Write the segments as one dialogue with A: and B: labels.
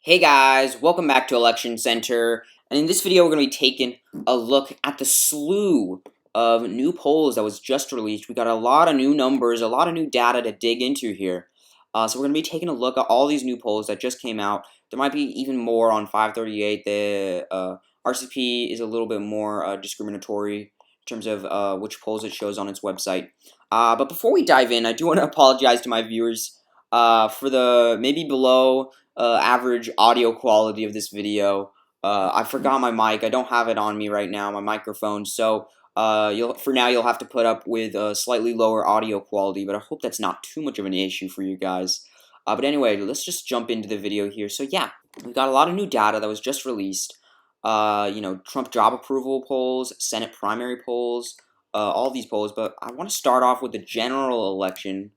A: Hey guys, welcome back to Election Center, and in this video we're going to be taking a look at the slew of new polls that was just released. We got a lot of new numbers, a lot of new data to dig into here. So we're going to be taking a look at all these new polls that just came out. There might be even more on 538. The RCP is a little bit more discriminatory in terms of which polls it shows on its website. But before we dive in, I do want to apologize to my viewers for the maybe below average audio quality of this video. I forgot my mic. I don't have it on me right now, my microphone. So for now you'll have to put up with a slightly lower audio quality. But I hope that's not too much of an issue for you guys. But anyway, let's just jump into the video here. So yeah, we got a lot of new data that was just released. Trump job approval polls, Senate primary polls, all these polls. But I want to start off with the general election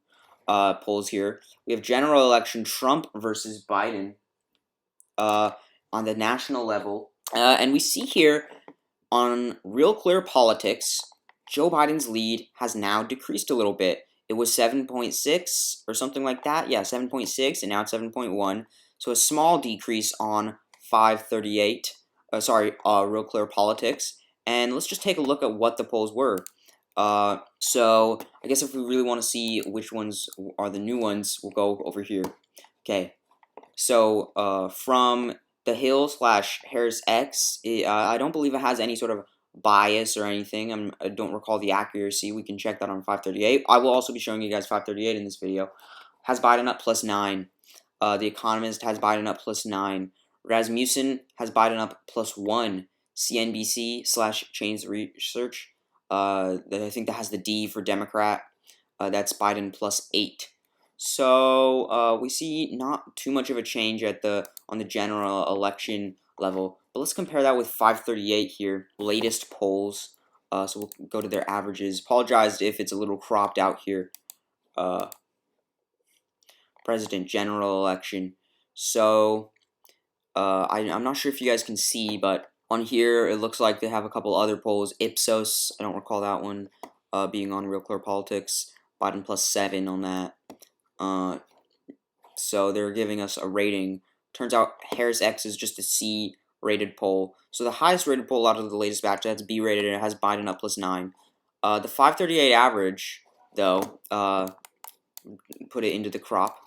A: polls here. We have general election Trump versus Biden on the national level. And we see here on Real Clear Politics, Joe Biden's lead has now decreased a little bit. It was 7.6 or something like that. Yeah, 7.6, and now it's 7.1. So a small decrease on 538. Real Clear Politics. And let's just take a look at what the polls were. So I guess if we really want to see which ones are the new ones, we'll go over here. Okay, so from the Hill / Harris X, I don't believe it has any sort of bias or anything. I don't recall the accuracy. We can check that on 538. I will also be showing you guys 538 in this video. Has Biden up +9. The Economist has Biden up +9. Rasmussen has Biden up +1. CNBC / Chains Research, I think that has the D for Democrat. That's Biden +8. So we see not too much of a change on the general election level. But let's compare that with 538 here, latest polls. So we'll go to their averages. Apologize if it's a little cropped out here. President general election. So I'm not sure if you guys can see, but on here it looks like they have a couple other polls. Ipsos, I don't recall that one being on Real Clear Politics. Biden +7 on that. So they're giving us a rating. Turns out Harris X is just a C rated poll. So the highest rated poll out of the latest batch, that's B rated, and it has Biden up +9. The 538 average, though, put it into the crop,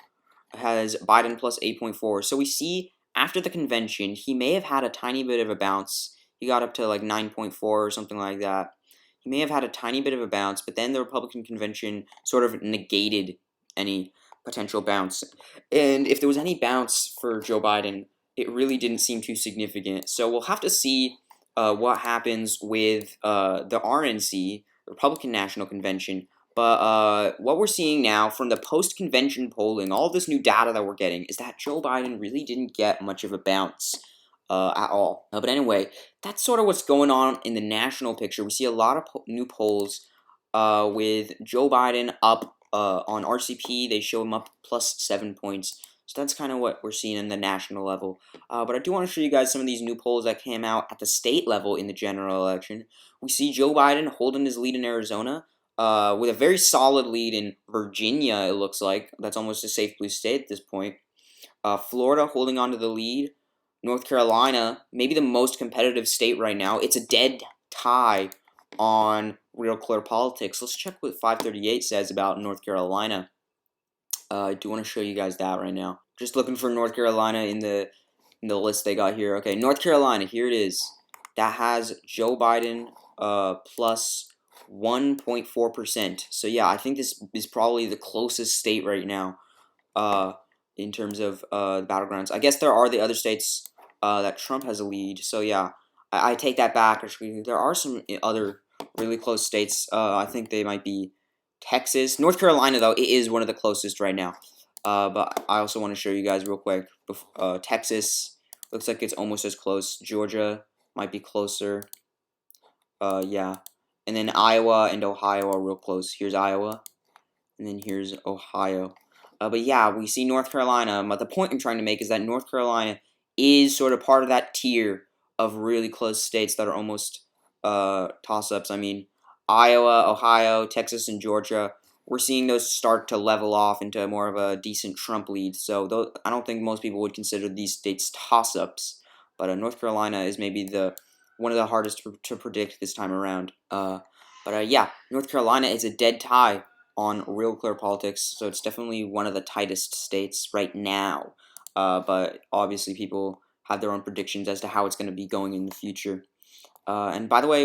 A: has Biden +8.4. So we see after the convention, he may have had a tiny bit of a bounce. He got up to like 9.4 or something like that. He may have had a tiny bit of a bounce, but then the Republican convention sort of negated any potential bounce. And if there was any bounce for Joe Biden, it really didn't seem too significant. So we'll have to see what happens with the RNC, Republican National Convention. But what we're seeing now from the post-convention polling, all this new data that we're getting, is that Joe Biden really didn't get much of a bounce at all. But anyway, that's sort of what's going on in the national picture. We see a lot of new polls with Joe Biden up on RCP. They show him up +7 points. So that's kind of what we're seeing in the national level. But I do want to show you guys some of these new polls that came out at the state level in the general election. We see Joe Biden holding his lead in Arizona. With a very solid lead in Virginia, it looks like. That's almost a safe blue state at this point. Florida holding on to the lead. North Carolina, maybe the most competitive state right now. It's a dead tie on Real Clear Politics. Let's check what 538 says about North Carolina. I do want to show you guys that right now. Just looking for North Carolina in the list they got here. Okay, North Carolina, here it is. That has Joe Biden plus 1.4%. So yeah, I think this is probably the closest state right now in terms of the battlegrounds. I guess there are the other states that Trump has a lead. So yeah, I take that back. Actually, there are some other really close states. I think they might be Texas. North Carolina, though, it is one of the closest right now. But I also want to show you guys real quick. Texas looks like it's almost as close. Georgia might be closer. Yeah. And then Iowa and Ohio are real close. Here's Iowa. And then here's Ohio. But yeah, we see North Carolina. But the point I'm trying to make is that North Carolina is sort of part of that tier of really close states that are almost toss-ups. I mean, Iowa, Ohio, Texas, and Georgia we're seeing those start to level off into more of a decent Trump lead. So though I don't think most people would consider these states toss-ups, but North Carolina is maybe the one of the hardest to predict this time around. Yeah, North Carolina is a dead tie on Real Clear Politics, so it's definitely one of the tightest states right now. But obviously, people have their own predictions as to how it's going to be going in the future. And by the way,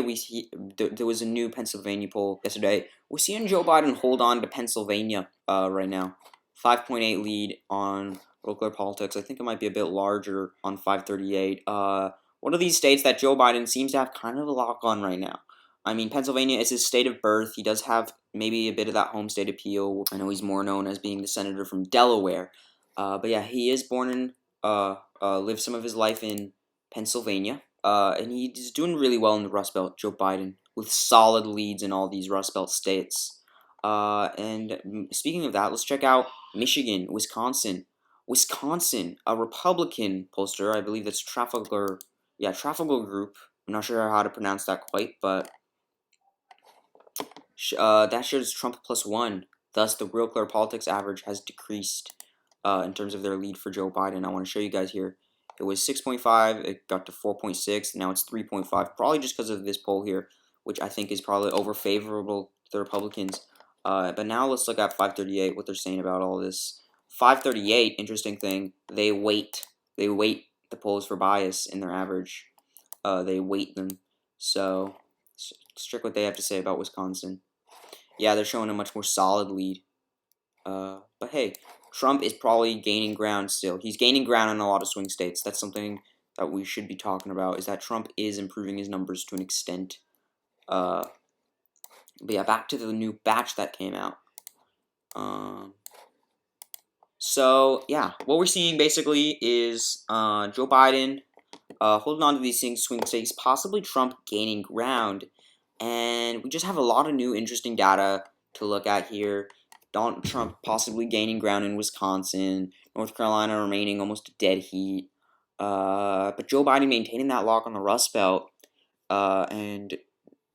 A: there was a new Pennsylvania poll yesterday. We're seeing Joe Biden hold on to Pennsylvania right now. 5.8 lead on Real Clear Politics. I think it might be a bit larger on 538. One of these states that Joe Biden seems to have kind of a lock on right now. I mean, Pennsylvania is his state of birth. He does have maybe a bit of that home state appeal. I know he's more known as being the senator from Delaware. But yeah, he is born in, lived some of his life in Pennsylvania. And he's doing really well in the Rust Belt, Joe Biden, with solid leads in all these Rust Belt states. And speaking of that, let's check out Michigan, Wisconsin. Wisconsin, a Republican pollster, I believe that's Trafalgar, yeah, Trafalgar Group. I'm not sure how to pronounce that quite, but that shows Trump +1. Thus, the Real Clear Politics average has decreased in terms of their lead for Joe Biden. I want to show you guys here. It was 6.5, it got to 4.6, now it's 3.5, probably just because of this poll here, which I think is probably over favorable to the Republicans. But now let's look at 538, what they're saying about all this. 538, interesting thing, they weight the polls for bias in their average. They weight them. So, let's check what they have to say about Wisconsin. Yeah, they're showing a much more solid lead. But hey, Trump is probably gaining ground still. He's gaining ground in a lot of swing states. That's something that we should be talking about, is that Trump is improving his numbers to an extent. But yeah, back to the new batch that came out. So yeah, what we're seeing basically is Joe Biden holding on to these swing states, possibly Trump gaining ground. And we just have a lot of new interesting data to look at here. Donald Trump possibly gaining ground in Wisconsin, North Carolina remaining almost a dead heat, but Joe Biden maintaining that lock on the Rust Belt, and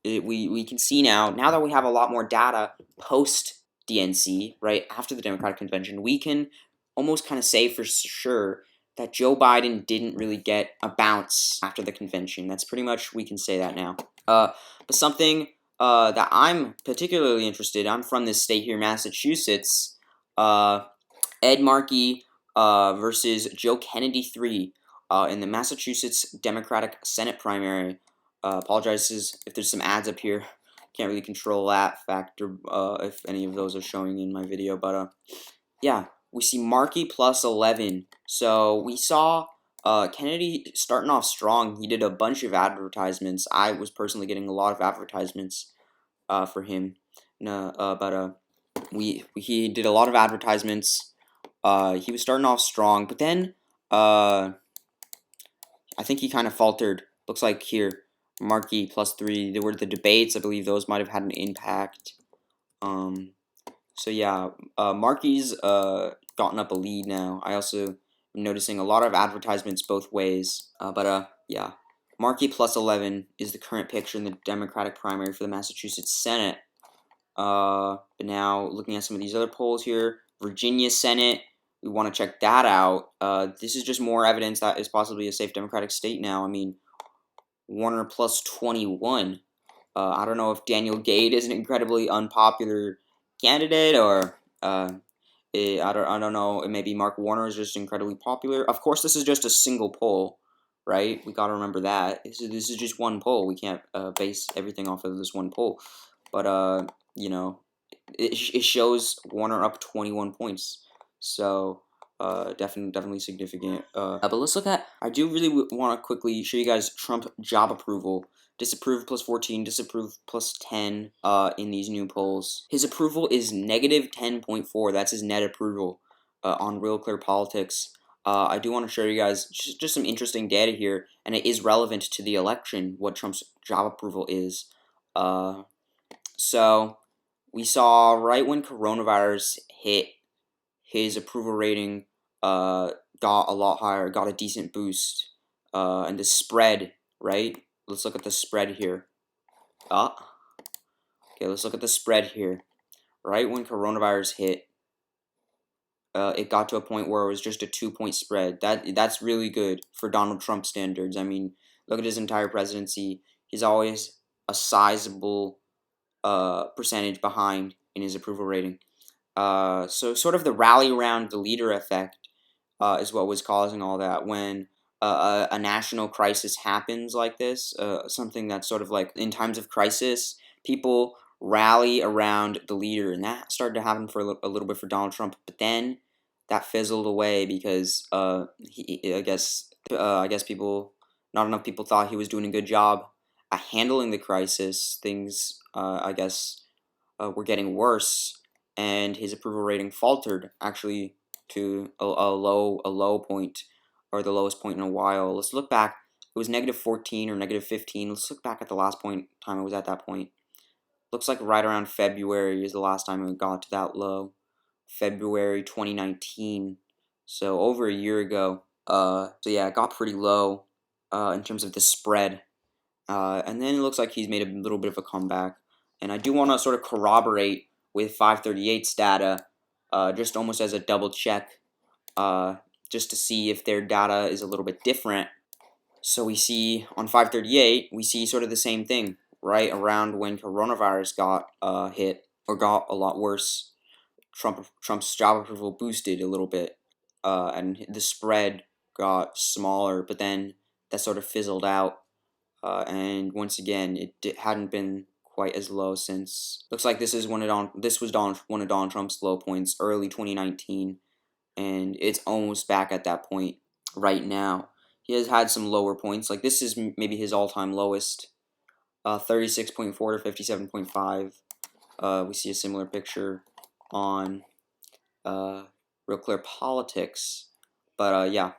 A: we can see now that we have a lot more data post DNC, right after the Democratic convention, we can almost kind of say for sure that Joe Biden didn't really get a bounce after the convention. That's pretty much, we can say that now. But something that I'm particularly interested, I'm from this state here, Massachusetts. Ed Markey versus Joe Kennedy 3 in the Massachusetts Democratic Senate primary. Apologizes if there's some ads up here. Can't really control that factor if any of those are showing in my video. But yeah, we see Markey +11. So we saw Kennedy starting off strong. He did a bunch of advertisements. I was personally getting a lot of advertisements for him. He did a lot of advertisements. He was starting off strong, but then I think he kind of faltered. Looks like here, Markey +3. There were the debates. I believe those might have had an impact. So yeah, Markey's gotten up a lead now. I also am noticing a lot of advertisements both ways. Yeah, Markey +11 is the current picture in the Democratic primary for the Massachusetts Senate. But now looking at some of these other polls here, Virginia Senate, we want to check that out. This is just more evidence that it's possibly a safe Democratic state now. I mean, Warner +21. I don't know if Daniel Gade is an incredibly unpopular candidate, or I don't know. Maybe Mark Warner is just incredibly popular. Of course, this is just a single poll, right? We gotta remember that this is just one poll. We can't base everything off of this one poll. But you know, it shows Warner up 21 points. So definitely significant. But let's look at. I do really want to quickly show you guys Trump job approval. Disapprove +14, disapprove +10 in these new polls. His approval is -10.4. That's his net approval on Real Clear Politics. I do want to show you guys just some interesting data here, and it is relevant to the election, what Trump's job approval is. So we saw right when coronavirus hit, his approval rating got a lot higher, got a decent boost, and the spread, right? Let's look at the spread here. Okay, let's look at the spread here. right when coronavirus hit, it got to a point where it was just a 2-point spread. That's really good for Donald Trump standards. I mean, look at his entire presidency. He's always a sizable percentage behind in his approval rating. So sort of the rally around the leader effect is what was causing all that. When a national crisis happens like this, something that's sort of like in times of crisis, people rally around the leader, and that started to happen for a little bit for Donald Trump. But then that fizzled away because I guess people, not enough people thought he was doing a good job at handling the crisis. Things were getting worse, and his approval rating faltered actually to a low point, or the lowest point in a while. Let's look back. It was -14 or -15. Let's look back at the last time it was at that point. Looks like right around February is the last time it got to that low. February 2019. So over a year ago. So yeah, it got pretty low in terms of the spread. And then it looks like he's made a little bit of a comeback. And I do want to sort of corroborate with 538's data, just almost as a double check, just to see if their data is a little bit different. So we see on 538, we see sort of the same thing, right around when coronavirus got hit, or got a lot worse. Trump's job approval boosted a little bit, and the spread got smaller, but then that sort of fizzled out. And once again, it hadn't been quite as low since. Looks like this was one of Donald Trump's low points, early 2019, and it's almost back at that point right now. He has had some lower points, like this is maybe his all-time lowest, 36.4 to 57.5. We see a similar picture on Real Clear Politics, but yeah,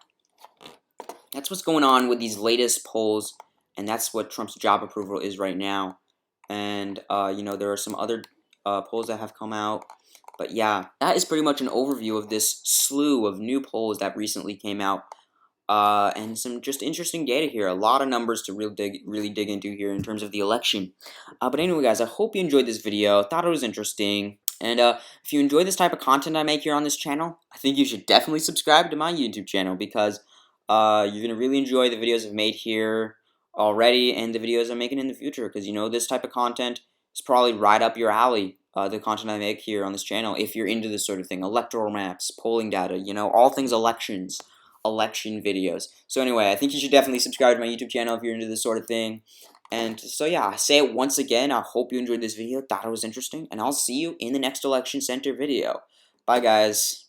A: that's what's going on with these latest polls. And that's what Trump's job approval is right now. And, there are some other polls that have come out. But yeah, that is pretty much an overview of this slew of new polls that recently came out. And some just interesting data here. A lot of numbers to really dig into here in terms of the election. But anyway, guys, I hope you enjoyed this video. Thought it was interesting. And if you enjoy this type of content I make here on this channel, I think you should definitely subscribe to my YouTube channel, because you're going to really enjoy the videos I've made here already and the videos I'm making in the future, because this type of content is probably right up your alley, the content I make here on this channel, if you're into this sort of thing. Electoral maps, polling data, all things elections, election videos. So anyway, I think you should definitely subscribe to my YouTube channel if you're into this sort of thing. And so yeah, I say it once again, I hope you enjoyed this video, thought it was interesting, and I'll see you in the next Election Center video. Bye guys.